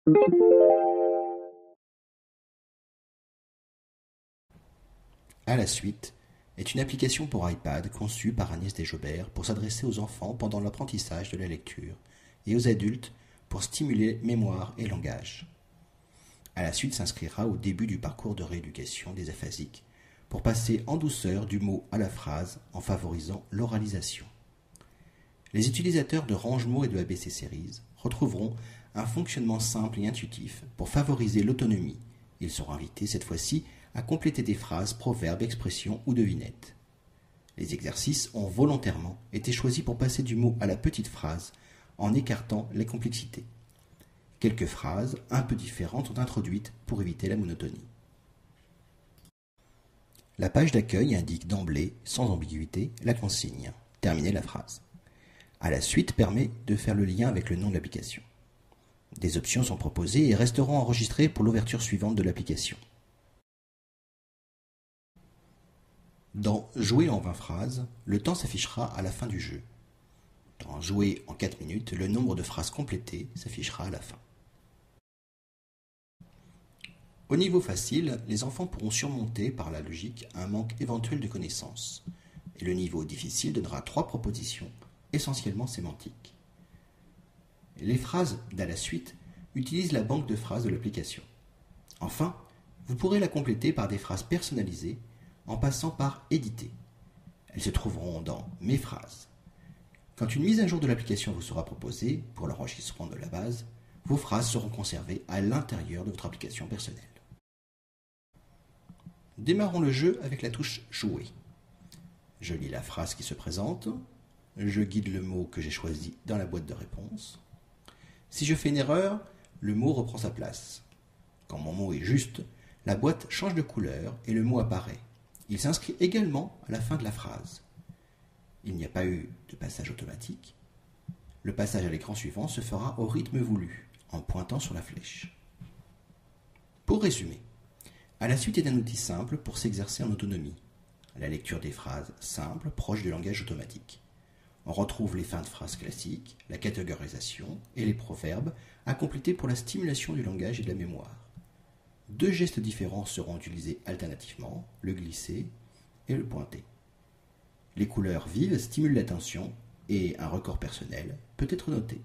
À la suite est une application pour iPad conçue par Agnès Desjobert pour s'adresser aux enfants pendant l'apprentissage de la lecture et aux adultes pour stimuler mémoire et langage. À la suite s'inscrira au début du parcours de rééducation des aphasiques pour passer en douceur du mot à la phrase en favorisant l'oralisation. Les utilisateurs de Rangemots et de ABC Series retrouveront un fonctionnement simple et intuitif pour favoriser l'autonomie. Ils seront invités cette fois-ci à compléter des phrases, proverbes, expressions ou devinettes. Les exercices ont volontairement été choisis pour passer du mot à la petite phrase en écartant les complexités. Quelques phrases un peu différentes sont introduites pour éviter la monotonie. La page d'accueil indique d'emblée, sans ambiguïté, la consigne. Terminer la phrase. À la suite permet de faire le lien avec le nom de l'application. Des options sont proposées et resteront enregistrées pour l'ouverture suivante de l'application. Dans Jouer en 20 phrases, le temps s'affichera à la fin du jeu. Dans Jouer en 4 minutes, le nombre de phrases complétées s'affichera à la fin. Au niveau facile, les enfants pourront surmonter par la logique un manque éventuel de connaissances. Et le niveau difficile donnera 3 propositions, essentiellement sémantiques. Les phrases d'à la suite utilisent la banque de phrases de l'application. Enfin, vous pourrez la compléter par des phrases personnalisées en passant par Éditer. Elles se trouveront dans Mes phrases. Quand une mise à jour de l'application vous sera proposée pour l'enregistrement de la base, vos phrases seront conservées à l'intérieur de votre application personnelle. Démarrons le jeu avec la touche Jouer. Je lis la phrase qui se présente. Je guide le mot que j'ai choisi dans la boîte de réponse. Si je fais une erreur, le mot reprend sa place. Quand mon mot est juste, la boîte change de couleur et le mot apparaît. Il s'inscrit également à la fin de la phrase. Il n'y a pas eu de passage automatique. Le passage à l'écran suivant se fera au rythme voulu, en pointant sur la flèche. Pour résumer, à la suite est un outil simple pour s'exercer en autonomie. La lecture des phrases simples, proches du langage automatique. On retrouve les fins de phrases classiques, la catégorisation et les proverbes à compléter pour la stimulation du langage et de la mémoire. 2 gestes différents seront utilisés alternativement, le glisser et le pointer. Les couleurs vives stimulent l'attention et un record personnel peut être noté.